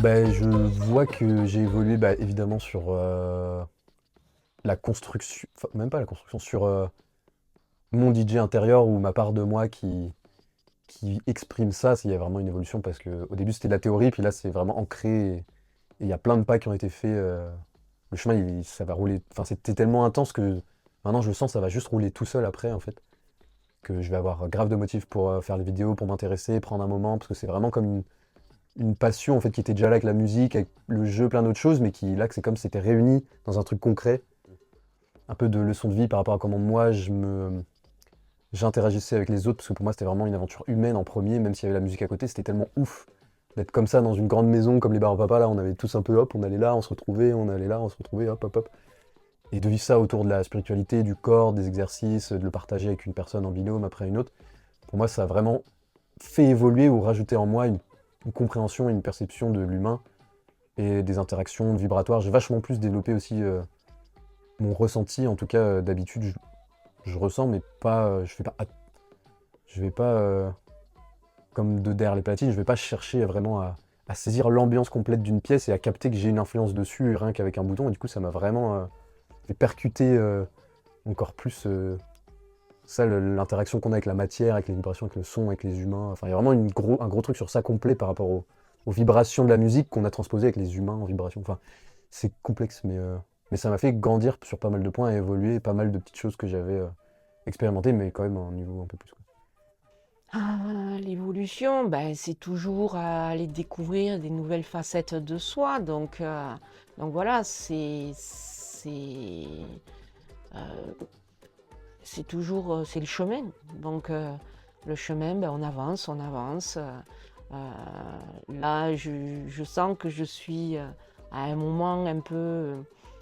Bah, je vois que j'ai évolué, bah, évidemment sur, la construction enfin, même pas la construction, sur, mon DJ intérieur ou ma part de moi qui exprime ça. Il y a vraiment une évolution parce qu'au début, c'était de la théorie, puis là, c'est vraiment ancré et il y a plein de pas qui ont été faits, le chemin, ça va rouler enfin, c'était tellement intense que maintenant, je le sens, ça va juste rouler tout seul après, en fait. Que je vais avoir grave de motifs pour, faire les vidéos, pour m'intéresser, prendre un moment, parce que c'est vraiment comme une passion en fait qui était déjà là avec la musique, avec le jeu, plein d'autres choses, mais qui là que c'est comme si c'était réuni dans un truc concret, un peu de leçon de vie par rapport à comment moi j'interagissais avec les autres, parce que pour moi c'était vraiment une aventure humaine en premier, même s'il y avait la musique à côté, c'était tellement ouf d'être comme ça dans une grande maison comme les Bars Papa, là on avait tous un peu hop, on allait là, on se retrouvait, on allait là, on se retrouvait, hop hop hop. Et de vivre ça autour de la spiritualité, du corps, des exercices, de le partager avec une personne en binôme après une autre, pour moi ça a vraiment fait évoluer ou rajouter en moi une compréhension et une perception de l'humain et des interactions vibratoires. J'ai vachement plus développé aussi mon ressenti, en tout cas d'habitude, je ressens, mais pas, je vais pas comme de derrière les platines, je vais pas chercher vraiment à saisir l'ambiance complète d'une pièce et à capter que j'ai une influence dessus rien qu'avec un bouton. Et du coup, ça m'a vraiment fait percuter encore plus ça, l'interaction qu'on a avec la matière, avec les vibrations, avec le son, avec les humains. Enfin, il y a vraiment un gros truc sur ça complet par rapport aux vibrations de la musique qu'on a transposé avec les humains en vibration. Enfin, c'est complexe, mais ça m'a fait grandir sur pas mal de points et évoluer pas mal de petites choses que j'avais expérimentées, mais quand même à un niveau un peu plus, quoi. Ah, l'évolution, ben, c'est toujours aller découvrir des nouvelles facettes de soi. Donc voilà, euh, c'est toujours c'est le chemin. Donc le chemin, ben, on avance, on avance. Là, je sens que je suis à un moment un peu,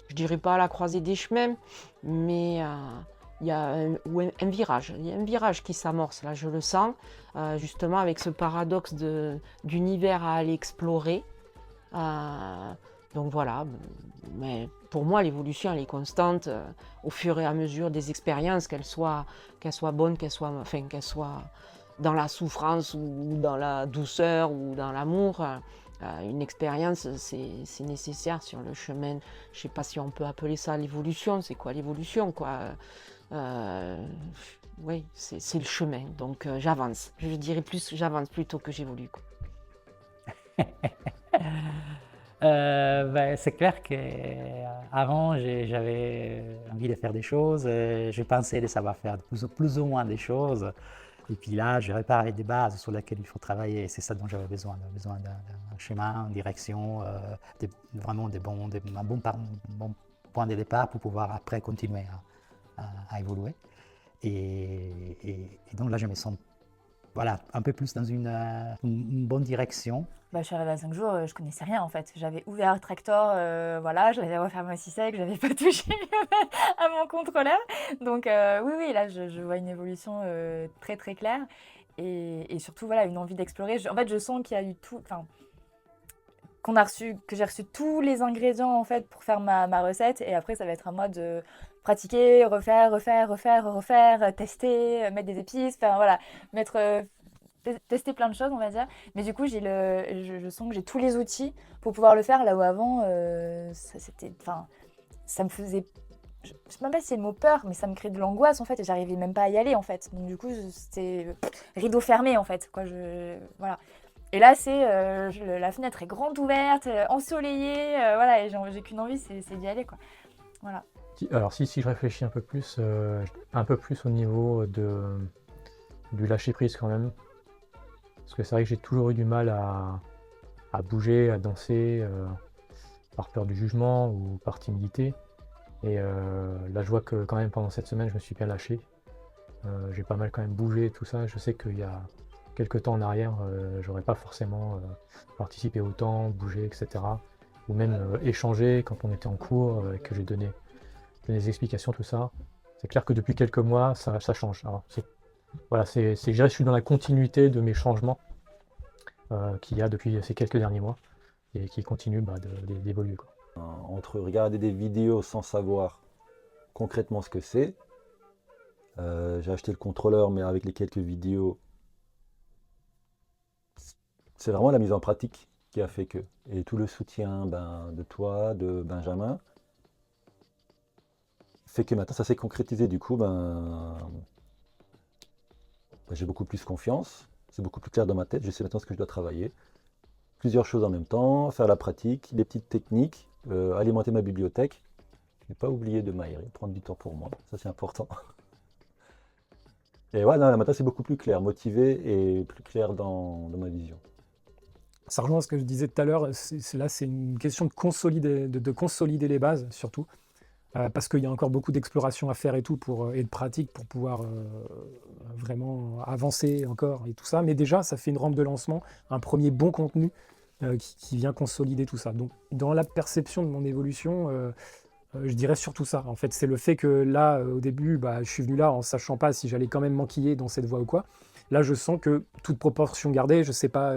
je dirais pas à la croisée des chemins, mais il y a un virage. Il y a un virage qui s'amorce, là, je le sens, justement avec ce paradoxe d'univers à aller explorer. Euh, donc voilà, mais pour moi, l'évolution, elle est constante au fur et à mesure des expériences, qu'elles soient bonnes, enfin, qu'elles soient dans la souffrance ou dans la douceur ou dans l'amour. Une expérience, c'est nécessaire sur le chemin. Je ne sais pas si on peut appeler ça l'évolution. C'est quoi l'évolution, quoi? Euh, oui, c'est le chemin. Donc j'avance. Je dirais plus j'avance plutôt que j'évolue, quoi. Ben, c'est clair que avant j'avais envie de faire des choses, je pensais de savoir faire plus ou moins des choses. Et puis là, je répare des bases sur lesquelles il faut travailler. C'est ça dont j'avais besoin d'un chemin, une direction, vraiment un bon point de départ pour pouvoir après continuer à évoluer. Et donc là, je me sens voilà, un peu plus dans une bonne direction. Bah, je suis arrivée à 5 jours, je connaissais rien en fait. J'avais ouvert Tractor, voilà, j'avais refermé aussi sec, j'avais pas touché à mon contrôleur. Donc oui, oui, là je vois une évolution très très claire. Et surtout, voilà, une envie d'explorer. En fait, je sens qu'il y a eu tout, enfin, que j'ai reçu tous les ingrédients en fait pour faire ma recette. Et après, ça va être à moi de pratiquer, refaire, tester, mettre des épices, enfin voilà, mettre tester plein de choses, on va dire. Mais du coup, je sens que j'ai tous les outils pour pouvoir le faire là où avant, enfin, ça me faisait, je sais même pas si c'est le mot peur, mais ça me crée de l'angoisse en fait et j'arrivais même pas à y aller en fait. Donc du coup, c'était rideau fermé en fait, quoi. Voilà. Et là, la fenêtre est grande ouverte, ensoleillée, voilà, et j'ai qu'une envie, c'est d'y aller, quoi. Voilà. Alors si je réfléchis un peu plus au niveau du lâcher prise quand même, parce que c'est vrai que j'ai toujours eu du mal à bouger, à danser, par peur du jugement ou par timidité. Et là je vois que quand même pendant cette semaine je me suis bien lâché. J'ai pas mal quand même bougé et tout ça. Je sais qu'il y a quelques temps en arrière, j'aurais pas forcément participé autant, bougé, etc. Ou même échangé quand on était en cours, que j'ai donné des explications, tout ça. C'est clair que depuis quelques mois, ça change. Alors, voilà, je dirais que je suis dans la continuité de mes changements qu'il y a depuis ces quelques derniers mois et qui continuent d'évoluer, quoi. Entre regarder des vidéos sans savoir concrètement ce que c'est, j'ai acheté le contrôleur, mais avec les quelques vidéos, c'est vraiment la mise en pratique qui a fait que. Et tout le soutien de toi, de Benjamin, fait que maintenant ça s'est concrétisé. Du coup, j'ai beaucoup plus confiance, c'est beaucoup plus clair dans ma tête, je sais maintenant ce que je dois travailler. Plusieurs choses en même temps, faire la pratique, des petites techniques, alimenter ma bibliothèque. Je n'ai pas oublié de m'aérer, prendre du temps pour moi, ça c'est important. Et voilà, là, maintenant c'est beaucoup plus clair, motivé et plus clair dans ma vision. Ça rejoint ce que je disais tout à l'heure, c'est une question de consolider les bases surtout, parce qu'il y a encore beaucoup d'exploration à faire et tout, et de pratique pour pouvoir vraiment avancer encore et tout ça. Mais déjà, ça fait une rampe de lancement, un premier bon contenu qui vient consolider tout ça. Donc, dans la perception de mon évolution, je dirais surtout ça. En fait, c'est le fait que là, au début, je suis venu là en sachant pas si j'allais quand même m'enquiller dans cette voie ou quoi. Là, je sens que, toute proportion gardée, je ne sais pas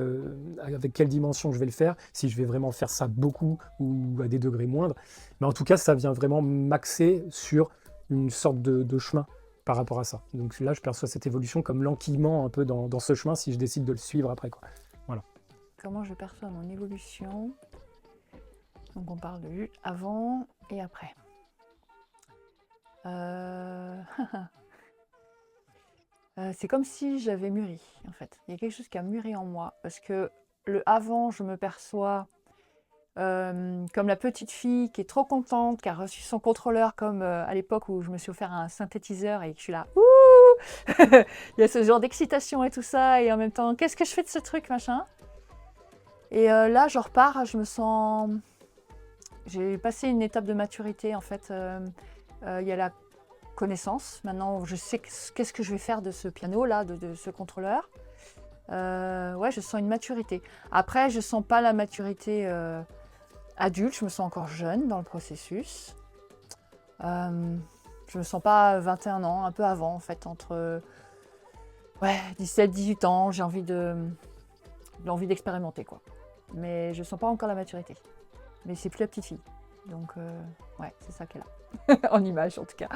avec quelle dimension je vais le faire, si je vais vraiment faire ça beaucoup ou à des degrés moindres. Mais en tout cas, ça vient vraiment m'axer sur une sorte de chemin par rapport à ça. Donc là, je perçois cette évolution comme l'enquillement un peu dans ce chemin si je décide de le suivre après, quoi. Voilà. Comment je perçois mon évolution? Donc on parle de avant et après. C'est comme si j'avais mûri, en fait. Il y a quelque chose qui a mûri en moi. Parce que le avant, je me perçois comme la petite fille qui est trop contente, qui a reçu son contrôleur, comme à l'époque où je me suis offert un synthétiseur et que je suis là, ouh. Il y a ce genre d'excitation et tout ça, et en même temps, qu'est-ce que je fais de ce truc, machin. Et là, je repars, je me sens... J'ai passé une étape de maturité, en fait. Il y a la connaissance. Maintenant, je sais qu'est-ce que je vais faire de ce piano-là, de ce contrôleur. Ouais, je sens une maturité. Après, je sens pas la maturité adulte, je me sens encore jeune dans le processus. Je me sens pas 21 ans, un peu avant, en fait, entre 17-18 ans, j'ai envie d'expérimenter, quoi. Mais je sens pas encore la maturité. Mais c'est plus la petite fille. Donc, ouais, c'est ça qu'elle a. En image, en tout cas.